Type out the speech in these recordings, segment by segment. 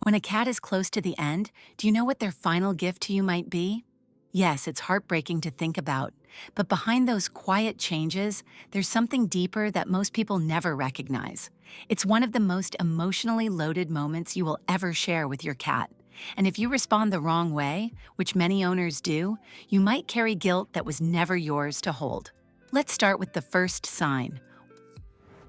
When a cat is close to the end, do you know what their final gift to you might be? Yes, it's heartbreaking to think about, but behind those quiet changes, there's something deeper that most people never recognize. It's one of the most emotionally loaded moments you will ever share with your cat. And if you respond the wrong way, which many owners do, you might carry guilt that was never yours to hold. Let's start with the first sign.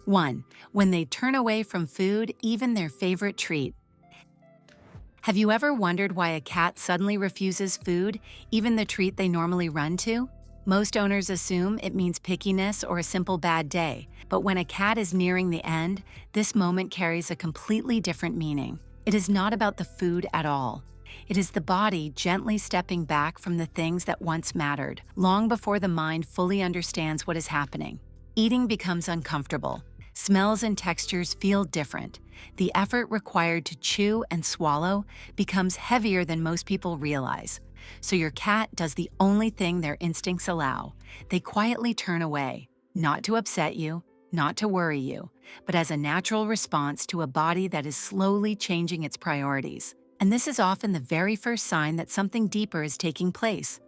1. When they turn away from food, even their favorite treat. Have you ever wondered why a cat suddenly refuses food, even the treat they normally run to? Most owners assume it means pickiness or a simple bad day, but when a cat is nearing the end, this moment carries a completely different meaning. It is not about the food at all. It is the body gently stepping back from the things that once mattered, long before the mind fully understands what is happening. Eating becomes uncomfortable. Smells and textures feel different. The effort required to chew and swallow becomes heavier than most people realize. So your cat does the only thing their instincts allow. They quietly turn away, not to upset you, not to worry you, but as a natural response to a body that is slowly changing its priorities. And this is often the very first sign that something deeper is taking place.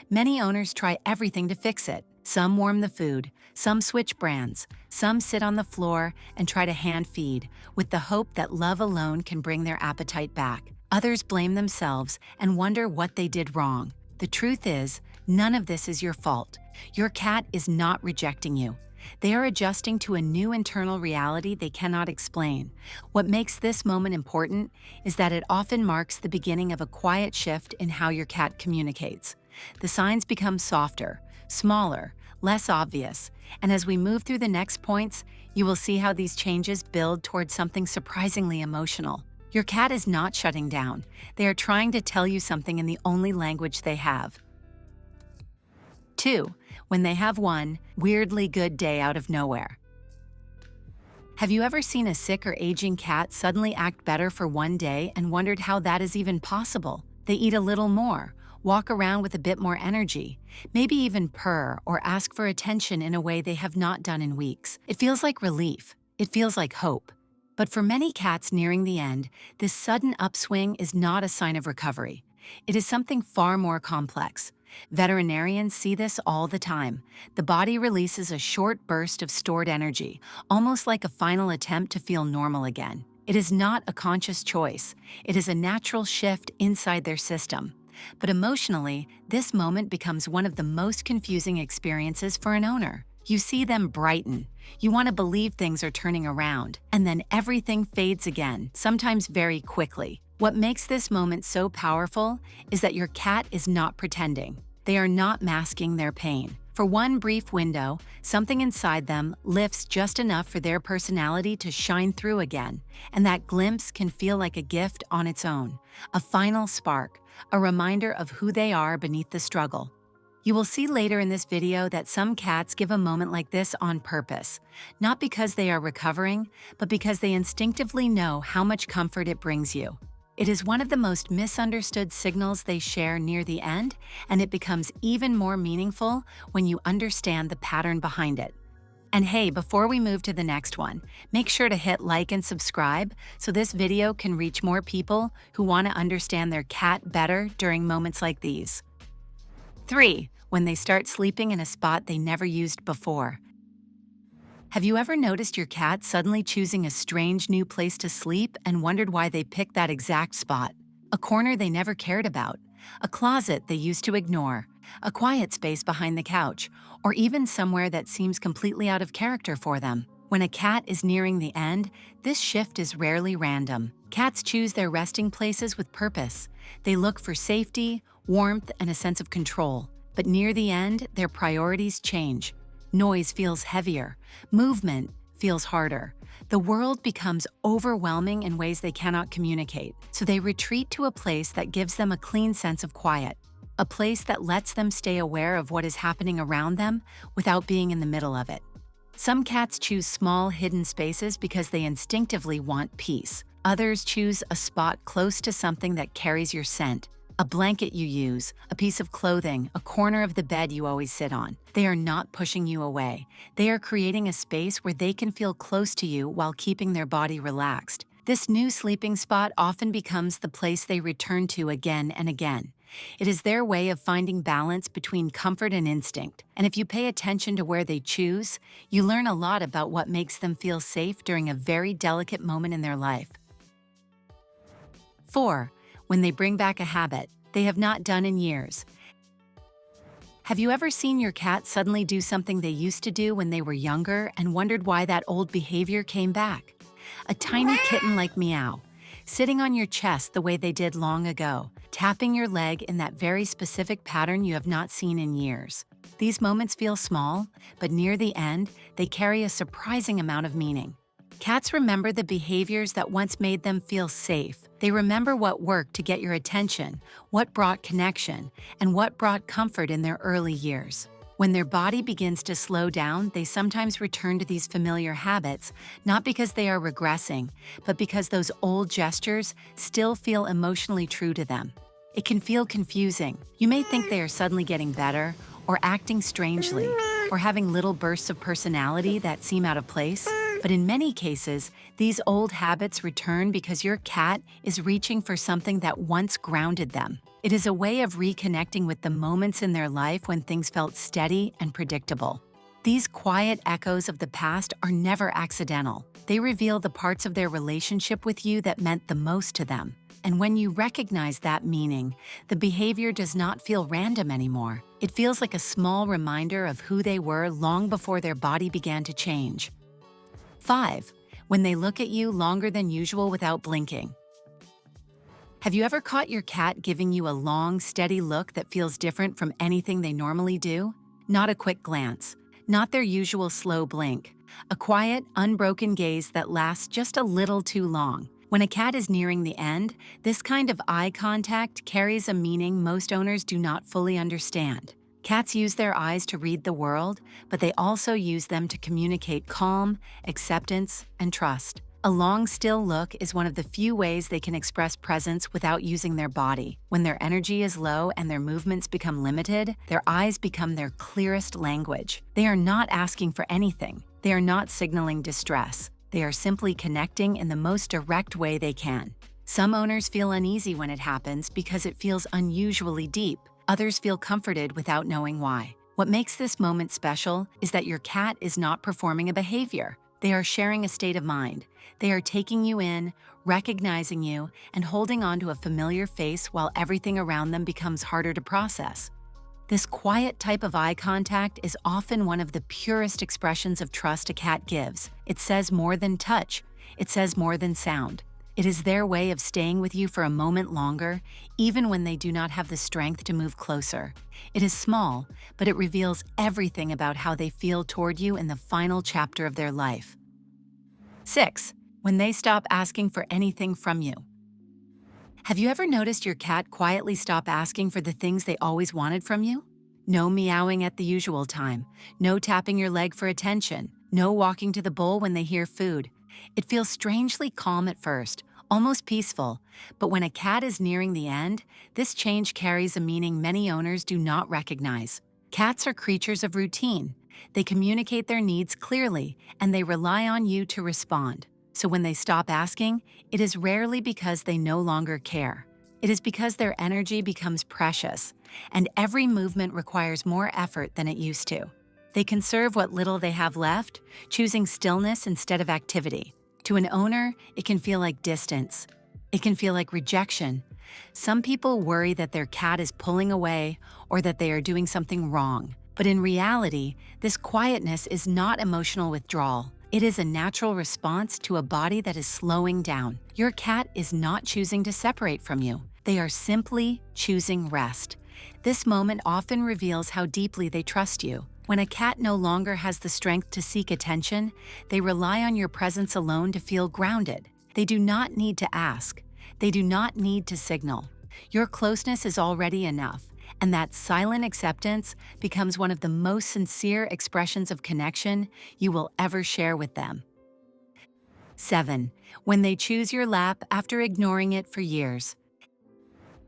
Many owners try everything to fix it. Some warm the food, some switch brands, some sit on the floor and try to hand feed, with the hope that love alone can bring their appetite back. Others blame themselves and wonder what they did wrong. The truth is, none of this is your fault. Your cat is not rejecting you. They are adjusting to a new internal reality they cannot explain. What makes this moment important is that it often marks the beginning of a quiet shift in how your cat communicates. The signs become softer, smaller, less obvious, and as we move through the next points, you will see how these changes build towards something surprisingly emotional. Your cat is not shutting down. They are trying to tell you something in the only language they have. 2. When they have one weirdly good day out of nowhere. Have you ever seen a sick or aging cat suddenly act better for one day and wondered how that is even possible? They eat a little more, walk around with a bit more energy, maybe even purr or ask for attention in a way they have not done in weeks. It feels like relief. It feels like hope. But for many cats nearing the end, this sudden upswing is not a sign of recovery. It is something far more complex. Veterinarians see this all the time. The body releases a short burst of stored energy, almost like a final attempt to feel normal again. It is not a conscious choice. It is a natural shift inside their system. But emotionally, this moment becomes one of the most confusing experiences for an owner. You see them brighten. You want to believe things are turning around, and then everything fades again, sometimes very quickly. What makes this moment so powerful is that your cat is not pretending. They are not masking their pain. For one brief window, something inside them lifts just enough for their personality to shine through again, and that glimpse can feel like a gift on its own, a final spark, a reminder of who they are beneath the struggle. You will see later in this video that some cats give a moment like this on purpose, not because they are recovering, but because they instinctively know how much comfort it brings you. It is one of the most misunderstood signals they share near the end, and it becomes even more meaningful when you understand the pattern behind it. And hey, before we move to the next one, make sure to hit like and subscribe so this video can reach more people who want to understand their cat better during moments like these. 3. When they start sleeping in a spot they never used before. Have you ever noticed your cat suddenly choosing a strange new place to sleep and wondered why they picked that exact spot? A corner they never cared about, a closet they used to ignore, a quiet space behind the couch, or even somewhere that seems completely out of character for them. When a cat is nearing the end, this shift is rarely random. Cats choose their resting places with purpose. They look for safety, warmth, and a sense of control. But near the end, their priorities change. Noise feels heavier. Movement feels harder. The world becomes overwhelming in ways they cannot communicate, so they retreat to a place that gives them a clean sense of quiet, a place that lets them stay aware of what is happening around them without being in the middle of it. Some cats choose small, hidden spaces because they instinctively want peace. Others choose a spot close to something that carries your scent. A blanket you use, a piece of clothing, a corner of the bed you always sit on. They are not pushing you away. They are creating a space where they can feel close to you while keeping their body relaxed. This new sleeping spot often becomes the place they return to again and again. It is their way of finding balance between comfort and instinct, and if you pay attention to where they choose, you learn a lot about what makes them feel safe during a very delicate moment in their life. 4. When they bring back a habit they have not done in years. Have you ever seen your cat suddenly do something they used to do when they were younger and wondered why that old behavior came back? A tiny kitten like Meow, sitting on your chest the way they did long ago, tapping your leg in that very specific pattern you have not seen in years. These moments feel small, but near the end, they carry a surprising amount of meaning. Cats remember the behaviors that once made them feel safe. They remember what worked to get your attention, what brought connection, and what brought comfort in their early years. When their body begins to slow down, they sometimes return to these familiar habits, not because they are regressing, but because those old gestures still feel emotionally true to them. It can feel confusing. You may think they are suddenly getting better, or acting strangely, or having little bursts of personality that seem out of place. But in many cases, these old habits return because your cat is reaching for something that once grounded them. It is a way of reconnecting with the moments in their life when things felt steady and predictable. These quiet echoes of the past are never accidental. They reveal the parts of their relationship with you that meant the most to them. And when you recognize that meaning, the behavior does not feel random anymore. It feels like a small reminder of who they were long before their body began to change. 5. When they look at you longer than usual without blinking. Have you ever caught your cat giving you a long, steady look that feels different from anything they normally do? Not a quick glance, not their usual slow blink. A quiet, unbroken gaze that lasts just a little too long. When a cat is nearing the end, this kind of eye contact carries a meaning most owners do not fully understand. Cats use their eyes to read the world, but they also use them to communicate calm, acceptance, and trust. A long, still look is one of the few ways they can express presence without using their body. When their energy is low and their movements become limited, their eyes become their clearest language. They are not asking for anything. They are not signaling distress. They are simply connecting in the most direct way they can. Some owners feel uneasy when it happens because it feels unusually deep. Others feel comforted without knowing why. What makes this moment special is that your cat is not performing a behavior. They are sharing a state of mind. They are taking you in, recognizing you, and holding on to a familiar face while everything around them becomes harder to process. This quiet type of eye contact is often one of the purest expressions of trust a cat gives. It says more than touch. It says more than sound. It is their way of staying with you for a moment longer, even when they do not have the strength to move closer. It is small, but it reveals everything about how they feel toward you in the final chapter of their life. 6. When they stop asking for anything from you. Have you ever noticed your cat quietly stop asking for the things they always wanted from you? No meowing at the usual time, no tapping your leg for attention, no walking to the bowl when they hear food. It feels strangely calm at first, almost peaceful, but when a cat is nearing the end, this change carries a meaning many owners do not recognize. Cats are creatures of routine. They communicate their needs clearly, and they rely on you to respond. So when they stop asking, it is rarely because they no longer care. It is because their energy becomes precious, and every movement requires more effort than it used to. They conserve what little they have left, choosing stillness instead of activity. To an owner, it can feel like distance. It can feel like rejection. Some people worry that their cat is pulling away or that they are doing something wrong. But in reality, this quietness is not emotional withdrawal. It is a natural response to a body that is slowing down. Your cat is not choosing to separate from you. They are simply choosing rest. This moment often reveals how deeply they trust you. When a cat no longer has the strength to seek attention, they rely on your presence alone to feel grounded. They do not need to ask. They do not need to signal. Your closeness is already enough, and that silent acceptance becomes one of the most sincere expressions of connection you will ever share with them. 7. When they choose your lap after ignoring it for years.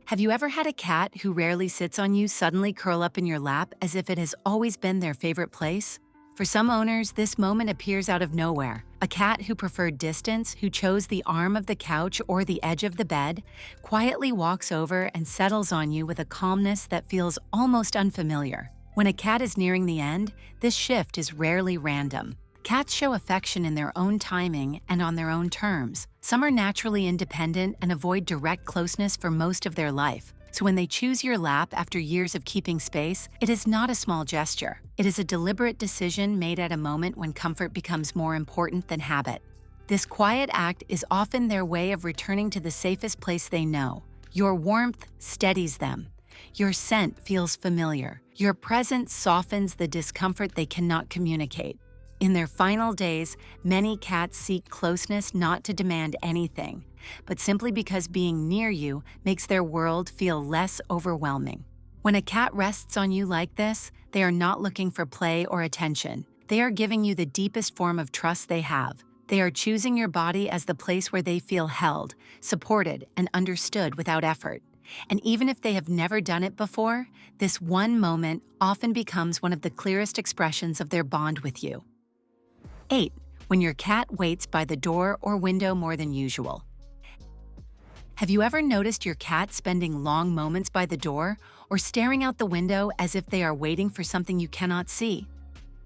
Have you ever had a cat who rarely sits on you suddenly curl up in your lap as if it has always been their favorite place? For some owners, this moment appears out of nowhere. A cat who preferred distance, who chose the arm of the couch or the edge of the bed, quietly walks over and settles on you with a calmness that feels almost unfamiliar. When a cat is nearing the end, this shift is rarely random. Cats show affection in their own timing and on their own terms. Some are naturally independent and avoid direct closeness for most of their life. So when they choose your lap after years of keeping space, it is not a small gesture. It is a deliberate decision made at a moment when comfort becomes more important than habit. This quiet act is often their way of returning to the safest place they know. Your warmth steadies them. Your scent feels familiar. Your presence softens the discomfort they cannot communicate. In their final days, many cats seek closeness not to demand anything, but simply because being near you makes their world feel less overwhelming. When a cat rests on you like this, they are not looking for play or attention. They are giving you the deepest form of trust they have. They are choosing your body as the place where they feel held, supported, and understood without effort. And even if they have never done it before, this one moment often becomes one of the clearest expressions of their bond with you. 8. When your cat waits by the door or window more than usual. Have you ever noticed your cat spending long moments by the door or staring out the window as if they are waiting for something you cannot see?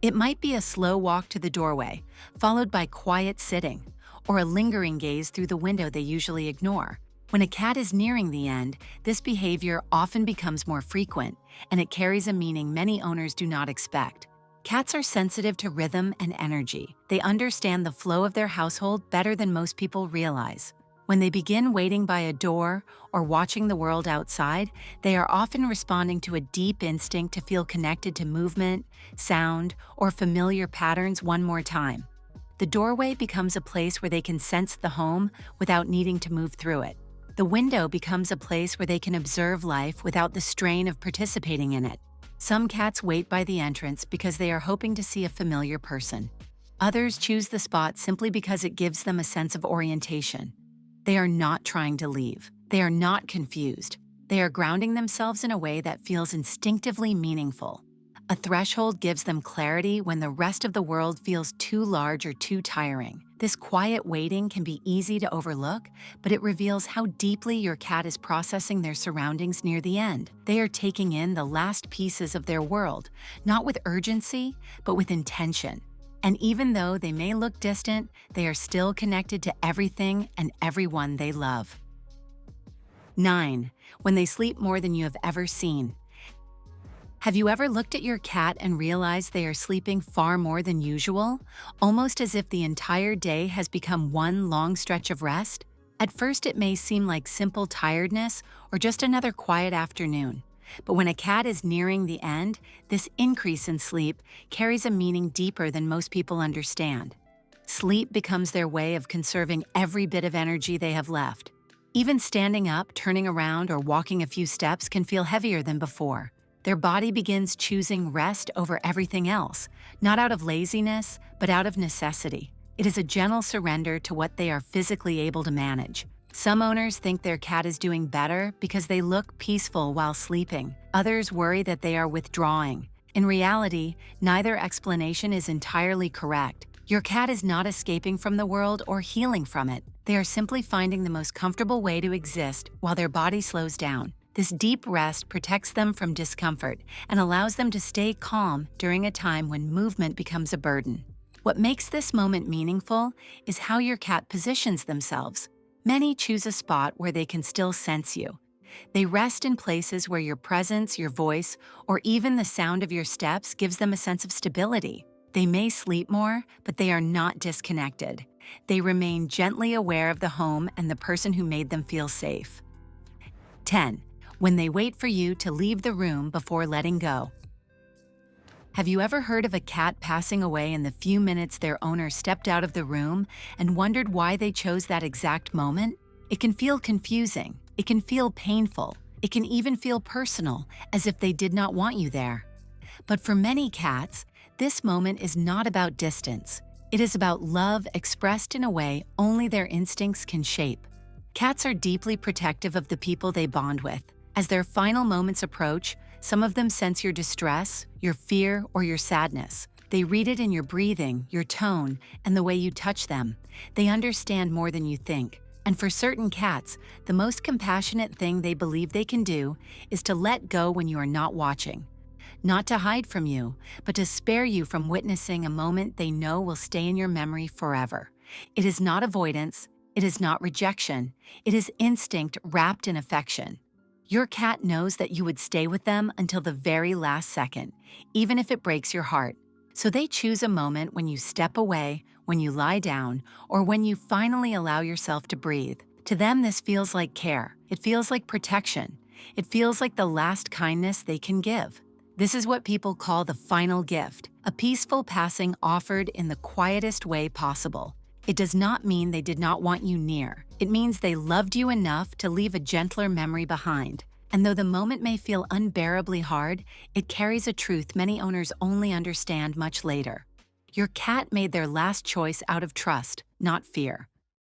It might be a slow walk to the doorway, followed by quiet sitting, or a lingering gaze through the window they usually ignore. When a cat is nearing the end, this behavior often becomes more frequent, and it carries a meaning many owners do not expect. Cats are sensitive to rhythm and energy. They understand the flow of their household better than most people realize. When they begin waiting by a door or watching the world outside, they are often responding to a deep instinct to feel connected to movement, sound, or familiar patterns one more time. The doorway becomes a place where they can sense the home without needing to move through it. The window becomes a place where they can observe life without the strain of participating in it. Some cats wait by the entrance because they are hoping to see a familiar person. Others choose the spot simply because it gives them a sense of orientation. They are not trying to leave. They are not confused. They are grounding themselves in a way that feels instinctively meaningful. A threshold gives them clarity when the rest of the world feels too large or too tiring. This quiet waiting can be easy to overlook, but it reveals how deeply your cat is processing their surroundings near the end. They are taking in the last pieces of their world, not with urgency, but with intention. And even though they may look distant, they are still connected to everything and everyone they love. 9. When they sleep more than you have ever seen. Have you ever looked at your cat and realized they are sleeping far more than usual, almost as if the entire day has become one long stretch of rest? At first, it may seem like simple tiredness or just another quiet afternoon. But when a cat is nearing the end, this increase in sleep carries a meaning deeper than most people understand. Sleep becomes their way of conserving every bit of energy they have left. Even standing up, turning around, or walking a few steps can feel heavier than before. Their body begins choosing rest over everything else, not out of laziness, but out of necessity. It is a gentle surrender to what they are physically able to manage. Some owners think their cat is doing better because they look peaceful while sleeping. Others worry that they are withdrawing. In reality, neither explanation is entirely correct. Your cat is not escaping from the world or healing from it. They are simply finding the most comfortable way to exist while their body slows down. This deep rest protects them from discomfort and allows them to stay calm during a time when movement becomes a burden. What makes this moment meaningful is how your cat positions themselves. Many choose a spot where they can still sense you. They rest in places where your presence, your voice, or even the sound of your steps gives them a sense of stability. They may sleep more, but they are not disconnected. They remain gently aware of the home and the person who made them feel safe. 10. When they wait for you to leave the room before letting go. Have you ever heard of a cat passing away in the few minutes their owner stepped out of the room and wondered why they chose that exact moment? It can feel confusing. It can feel painful. It can even feel personal, as if they did not want you there. But for many cats, this moment is not about distance. It is about love expressed in a way only their instincts can shape. Cats are deeply protective of the people they bond with. As their final moments approach, some of them sense your distress, your fear, or your sadness. They read it in your breathing, your tone, and the way you touch them. They understand more than you think. And for certain cats, the most compassionate thing they believe they can do is to let go when you are not watching. Not to hide from you, but to spare you from witnessing a moment they know will stay in your memory forever. It is not avoidance. It is not rejection. It is instinct wrapped in affection. Your cat knows that you would stay with them until the very last second, even if it breaks your heart. So they choose a moment when you step away, when you lie down, or when you finally allow yourself to breathe. To them, this feels like care. It feels like protection. It feels like the last kindness they can give. This is what people call the final gift, a peaceful passing offered in the quietest way possible. It does not mean they did not want you near. It means they loved you enough to leave a gentler memory behind. And though the moment may feel unbearably hard, it carries a truth many owners only understand much later. Your cat made their last choice out of trust, not fear.